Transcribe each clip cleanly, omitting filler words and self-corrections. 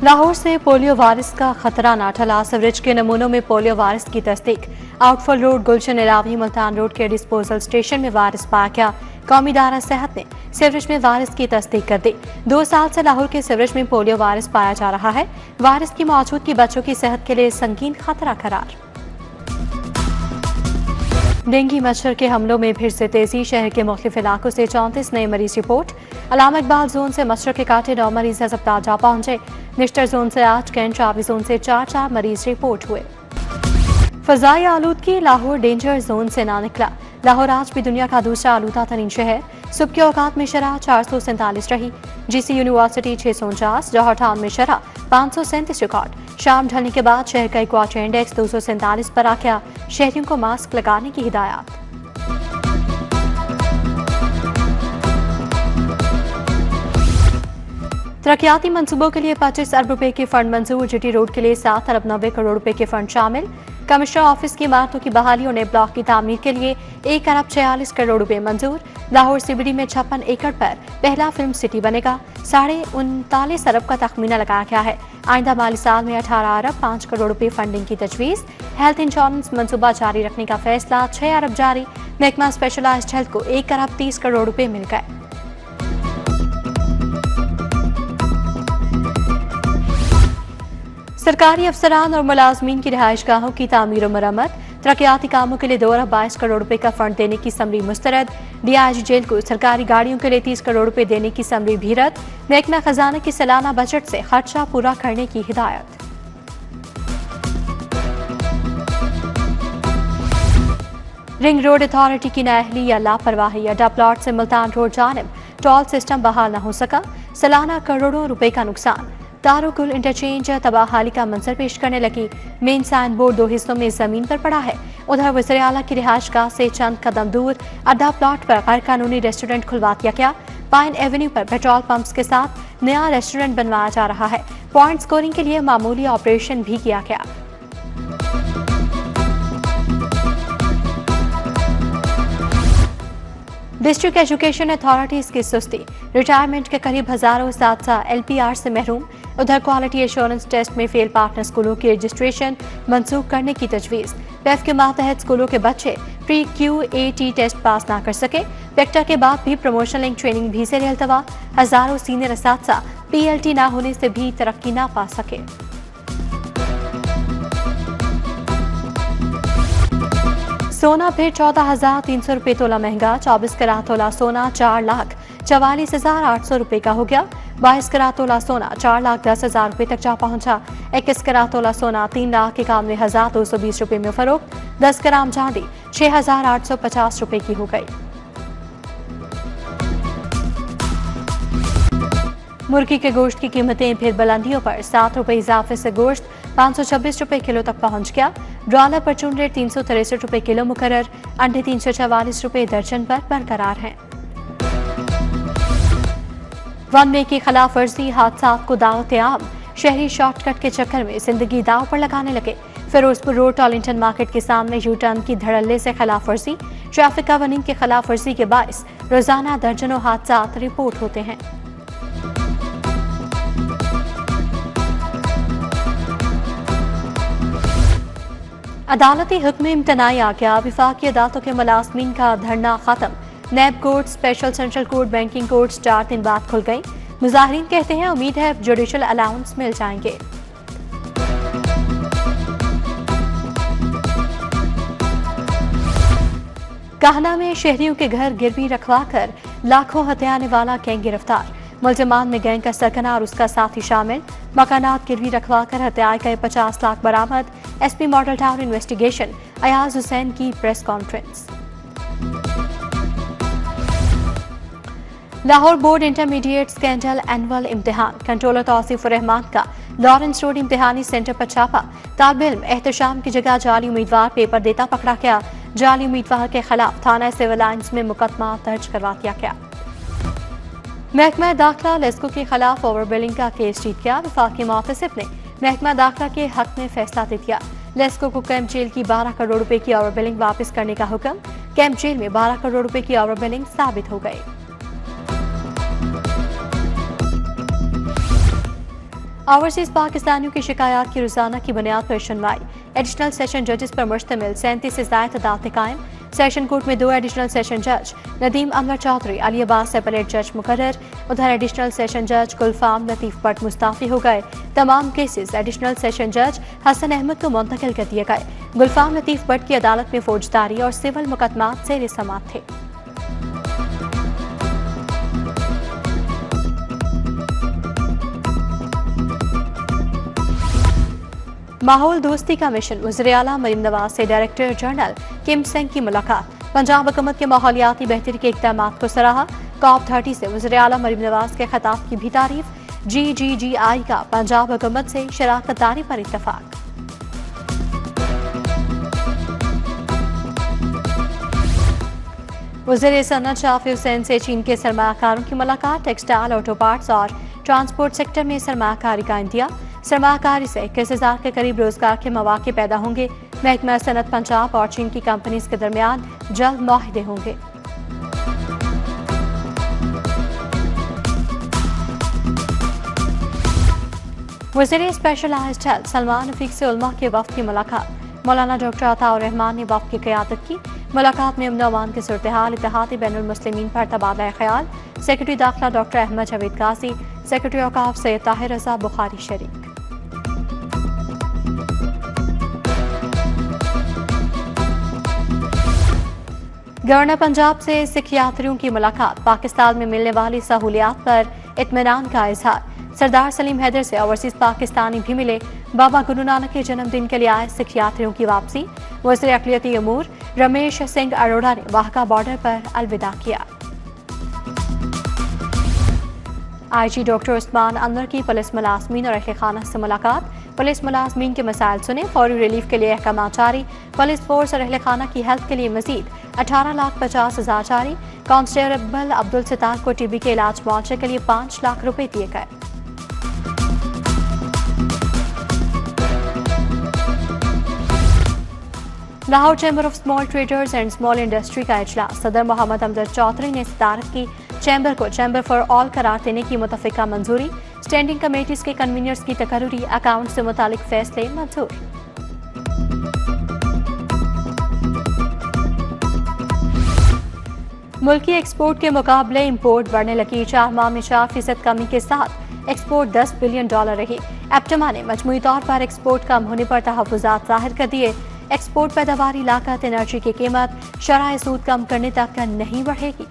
लाहौर से polio virus का खतरा न टला। सीवरेज के नमूनों में पोलियो वायरस की तस्दीक। आउटफॉल रोड, गुलशन इलावी, मुल्तान रोड के डिस्पोजल स्टेशन में वायरस पाया गया। कौमी इदारा सेहत ने सीवरेज में वायरस की तस्दीक कर दी। 2 साल से लाहौर के सीवरेज में पोलियो वायरस पाया जा रहा है। वायरस की मौजूदगी बच्चों की सेहत के लिए संगीन खतरा करार। डेंगू मच्छर के हमलों में फिर से तेजी। शहर के मुख्तलिफ इलाकों से 34 नए मरीज रिपोर्ट। अलामा इकबाल जोन से मच्छर के काटे 9 मरीज अस्पताल जा पहुंचे। निश्तर जोन से 8, कैंट चाबी जोन से 4 मरीज रिपोर्ट हुए। फजाई आलूदगी, लाहौर डेंजर जोन से ना निकला। लाहौर आज भी दुनिया का दूसरा आलूदा तरीन शहर। सुबह के औकात में शरह 447 रही। जीसी यूनिवर्सिटी 649, जौहर टाउन में शरह 537 रिकॉर्ड। शाम ढलने के बाद शहर का क्वार्टर इंडेक्स 247 पर आ गया। शहरियों को मास्क लगाने की हिदायत। तरक्याती मंसूबों के लिए 25 अरब रुपए के फंड मंजूर। जीटी रोड के लिए 7 अरब 90 करोड़ रुपए के फंड शामिल। कमिश्नर ऑफिस की इमारतों की बहाली और नए ब्लॉक की तामीर के लिए 1 अरब 46 करोड़ रुपए मंजूर। लाहौर सीबीडी में 56 एकड़ पर पहला फिल्म सिटी बनेगा। 39.5 अरब का तखमीना लगाया गया है। आइंदा माली साल में 18 अरब 5 करोड़ रुपए फंडिंग की तजवीज। हेल्थ इंश्योरेंस मंसूबा जारी रखने का फैसला। 6 अरब जारी। महकमा स्पेशलाइज्ड हेल्थ को 1 अरब 30 करोड़ रुपए मिल गए। सरकारी अफसरान और मुलाजमीन की रिहाइशगाहों की तामीर और मरम्मत। तरक्याती कामों के लिए 2 अरब 22 करोड़ रुपए का फंड देने की समरी मुस्तरद। डीआईजी जेल को सरकारी गाड़ियों के लिए 30 करोड़ रुपए देने की समरी भी रद्द। महकमा खजाना की सालाना बजट से खर्चा पूरा करने की हिदायत। रिंग रोड अथॉरिटी की नाअहली या लापरवाही। अड्डा प्लॉट से मुल्तान रोड जानिब टोल सिस्टम बहाल न हो सका। सालाना करोड़ों रुपए का नुकसान। दारुकुल इंटरचेंज तबाहाली का मंजर पेश करने लगी। मेन साइन बोर्ड 2 हिस्सों में जमीन पर पड़ा है। उधर वज़ीर आला की रिहाइशगाह से चंद कदम दूर अड्डा प्लॉट पर गैर कानूनी रेस्टोरेंट खुलवा दिया गया। पाइन एवेन्यू पर पेट्रोल पंप्स के साथ नया रेस्टोरेंट बनवाया जा रहा है। पॉइंट स्कोरिंग के लिए मामूली ऑपरेशन भी किया गया। डिस्ट्रिक्ट एजुकेशन अथॉरिटीज की सुस्ती। रिटायरमेंट के करीब हजारों उस्ताद एलपीआर से महरूम। उधर क्वालिटी एश्योरेंस टेस्ट में फेल पार्टनर स्कूलों की रजिस्ट्रेशन मंसूख करने की तजवीज। पेफ के मातहत स्कूलों के बच्चे प्री QAT टेस्ट पास ना कर सके। पेक्टा के बाद भी प्रमोशन लिंक ट्रेनिंग भी से रेलतवा। हजारों सीनियर असातिज़ा PLT ना होने से भी तरक्की ना पा सके। सोना फिर 14,300 रुपये तोला महंगा। 24 कैरात तोला सोना 4,44,800 रुपये का हो गया। 22 कैरात तोला सोना 4,10,000 रुपये तक जा पहुंचा। 21 कैरात तोला सोना 3,91,220 रुपये में फरोख्त। 10 ग्राम चांदी 6,850 रुपये की हो गई। मुर्गी के गोश्त की कीमतें फिर बुलंदियों पर। 7 रुपये इजाफे से गोश्त 526 रुपये किलो तक पहुंच गया। ब्रॉयलर पर चून रेट 363 रुपये किलो मुकर्रर। अंडे 344 रुपये दर्जन पर बरकरार हैं। वन वे की खिलाफ वर्जी, हादसा को दावत आम। शहरी शॉर्टकट के चक्कर में जिंदगी दाव पर लगाने लगे। फिरोजपुर रोड टॉलिंटन मार्केट के सामने यू टर्न की धड़ल्ले से खिलाफ वर्जी। ट्रैफिक कानून के खिलाफ वर्जी के बायस रोजाना दर्जनों हादसा रिपोर्ट होते हैं। अदालती हुक्म इम्तनाई आ गया। विफाकी अदालतों के मुलाजमीन का धरना खत्म। NAB court, special central court, banking court 4 दिन बाद खुल गई। मुजाहिरीन कहते हैं उम्मीद है जुडिशल अलाउंस मिल जाएंगे। काहना में शहरियों के घर गिरवी रखवा कर लाखों हथियाने वाला गैंग गिरफ्तार। मुलजमान में गैंग का सरगना और उसका साथी शामिल। मकानात गिरवी रखवा कर हत्याए गए 50 लाख बरामद। SP model town investigation. Ayaz Hussain की press conference. Lahore board intermediate scandal annual इम्तिहान। कंट्रोलर तौसीफुर रहमान का लॉरेंस रोड इम्तिहानी सेंटर पर छापा। तालिब इल्म एहतशाम की जगह जाली उम्मीदवार पेपर देता पकड़ा गया। जाली उम्मीदवार के खिलाफ थाना सिविल लाइन्स में मुकदमा दर्ज करवा दिया गया। महकमा दाखिला लेस्को के खिलाफ ओवरबिलिंग का केस जीत गया। वफाकी मुहतसिब ने महकमा दाखिला के हक में फैसला दे दिया। लेस्को को कैंप जेल की 12 करोड़ रुपए की ओवरबिलिंग वापस करने का हुक्म। कैंप जेल में 12 करोड़ रुपए की ओवरबिलिंग साबित हो गई। ओवरसीज पाकिस्तानियों की शिकायत की रोजाना की बुनियाद पर सुनवाई। एडिशनल सेशन जजेस पर मुश्तमिल 37 से ज़ायद अदालतें कायम। सेशन कोर्ट में 2 एडिशनल सेशन जज नदीम अनवर चौधरी, अली अब्बास सेपरेट जज मुकर्रर। उधर एडिशनल सेशन जज गुलफाम लतीफ भट्ट मुस्ताफी हो गए। तमाम केसेस एडिशनल सेशन जज हसन अहमद को मुंतकिल कर दिए गए। गुलफाम लतीफ भट्ट की अदालत में फौजदारी और सिविल मुकदमात से समाअत थे। माहौल दोस्ती का मिशन वज़ीर आला मरीम नवाज से डायरेक्टर जनरल किम सेंग की मुलाकात। पंजाब हुकूमत के माहौलियाती बेहतरी के इक़दाम को सराहा। COP30 से वज़ीर आला मरीम नवाज के खिताब की भी तारीफ। GGGI का पंजाब हुकूमत से शराकतदारी पर इत्तफाक। वज़ीर सनअत शाफी हुसैन से चीन के सरमाकारों की मुलाकात। टेक्सटाइल, ऑटो पार्ट्स और ट्रांसपोर्ट सेक्टर में सरमाकारी का इंदिया। सरमाकारी से 21,000 के करीब रोजगार के मौके पैदा होंगे। महकमा सनअत पंजाब और चीन की कंपनीज के दरमियान जल्द मुआहदे होंगे। वज़ीर स्पेशलाइज्ड हेल्थ सलमान रफीक से उलमा के वफ़द की मुलाकात। मौलाना डॉक्टर अताउर रहमान ने वफ़द की क़यादत की। मुलाकात में अमन अमान की सूरत हाल, इत्तेहाद बैनुल मुस्लिमीन पर तबादला ख्याल। सेक्रेटरी दाखिला डॉक्टर अहमद जावेद काजी, सेक्रेटरी औकाफ सैयद ताहिर रज़ा बुखारी शरीक। गवर्नर पंजाब से सिख यात्रियों की मुलाकात। पाकिस्तान में मिलने वाली सहूलियात पर इत्मीनान का इजहार। सरदार सलीम हैदर से ओवरसीज पाकिस्तानी भी मिले। बाबा गुरु नानक के जन्मदिन के लिए आए सिख यात्रियों की वापसी। वज़ीर अक़लियती अमूर रमेश सिंह अरोड़ा ने वाहका बॉर्डर पर अलविदा किया। IG डॉक्टर उस्मान अनवर की पुलिस मुलाजमीन और अहले खाना से मुलाकात। पुलिस मुलाजमीन के मसाइल सुने, फौरी रिलीफ के लिए अहकाम जारी। पुलिस फोर्स और अहले खाना की हेल्थ के लिए मजीद 18,50,000 जारी। कांस्टेबल अब्दुल सत्तार को TB के इलाज मुआवजे के लिए 5 लाख रुपए दिए गए। Lahore chamber of small traders and small industry का इजलास। सदर मोहम्मद अमजद चौधरी ने सदारत की। चैम्बर को चैम्बर फॉर ऑल करार देने की मुतफ़िका मंजूरी। स्टैंडिंग कमेटीज के कन्वीनर्स की तकर्री, अकाउंट से मुतालिक फैसले मंजूर। मुल्की एक्सपोर्ट के मुकाबले इंपोर्ट बढ़ने लगी। 4 माह में 4% कमी के साथ एक्सपोर्ट $10 बिलियन रही। एप्टमा ने मजमूई तौर पर एक्सपोर्ट कम होने पर तहफ़्फ़ुज़ात ज़ाहिर कर दिए। एक्सपोर्ट पैदावारी, लागत, एनर्जी की कीमत, शराय सूद कम करने तक नहीं बढ़ेगी।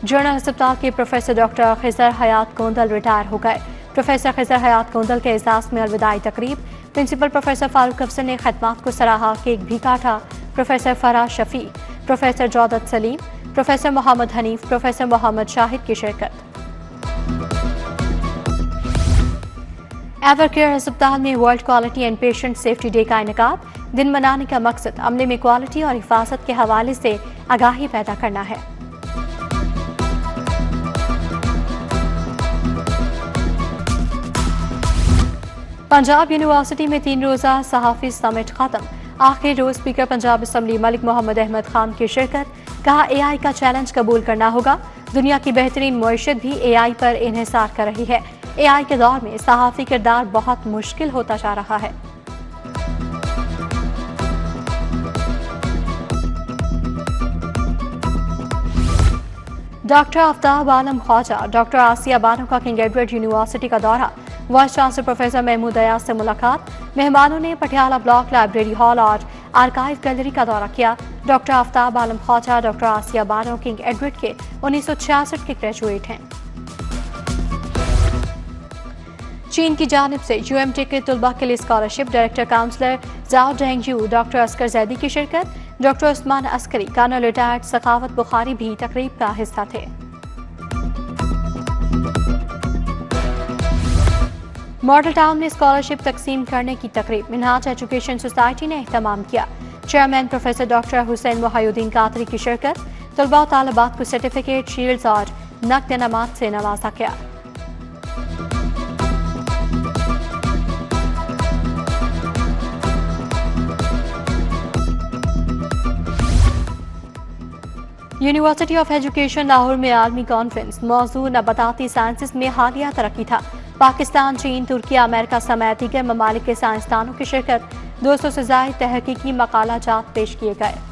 जनरल अस्पताल के प्रोफेसर डॉक्टर खिजर हयात गोंदल रिटायर हो गए। प्रोफेसर खिजर हयात गोंदल के एजाज़ में अलविदाई तकरीब। प्रिंसिपल प्रोफेसर फारूक अफसर ने खदमात को सराहा, केक भी काटा। Professor Faraz Shafi, professor Jaudat Salim, professor Mohammad Hanif, professor Mohammad Shahid की शिरकत। एवरकेयर अस्पताल में world quality and patient safety day का इनेकाद। दिन मनाने का मकसद अमले में क्वालिटी और हिफाजत के हवाले से आगाही पैदा करना है। पंजाब यूनिवर्सिटी में 3 रोज़ा सहाफ़ी समिट खत्म। आखिरी रोज स्पीकर पंजाब असम्बली मलिक मोहम्मद अहमद खान की शिरकत। कहा, AI का चैलेंज कबूल करना होगा। दुनिया की बेहतरीन मईशत भी AI पर इन्हिसार कर रही है। AI के दौर में सहाफ़ी किरदार बहुत मुश्किल होता जा रहा है। डॉक्टर आफ्ताब आलम ख्वाजा, डॉक्टर आसिया बानो का किंग एडवर्ड यूनिवर्सिटी का दौरा। Vice chancellor professor Mahmood Ayaz से मुलाकात। मेहमानों ने पटियाला ब्लॉक लाइब्रेरी हॉल और आर्काइव गैलरी का दौरा किया। Doctor Aftab Alam Khwaja doctor Asiya Bano King Edward के 1966 के ग्रेजुएट हैं। चीन की जानिब से UMT के तुलबा के लिए स्कॉलरशिप। डायरेक्टर काउंसलर जाओ डेंगयू डॉक्टर अस्कर जैदी की शिरकत। Doctor Usman Askari, colonel retired Sakhawat Bukhari भी तकरीब का हिस्सा थे। मॉडल टाउन में स्कॉलरशिप तकसीम करने की तकरीब मिनहाज एजुकेशन सोसाइटी ने एहतमाम किया। Chairman professor doctor Hussain Mohiuddin Qadri की शिरकत। तलबा और तालिबात को सर्टिफिकेट, शील्ड्स और नकद इनामात से नवाजा गया। यूनिवर्सिटी ऑफ एजुकेशन लाहौर में आलमी कॉन्फ्रेंस मौजू नबाताती साइंसेस में हालिया तरक्की था। पाकिस्तान, चीन, तुर्की, अमेरिका समेत दीगर ममालिक के साइंसदानों की शिरकत। 200 से ज्यादा तहकीकी मकालाजात पेश किए गए।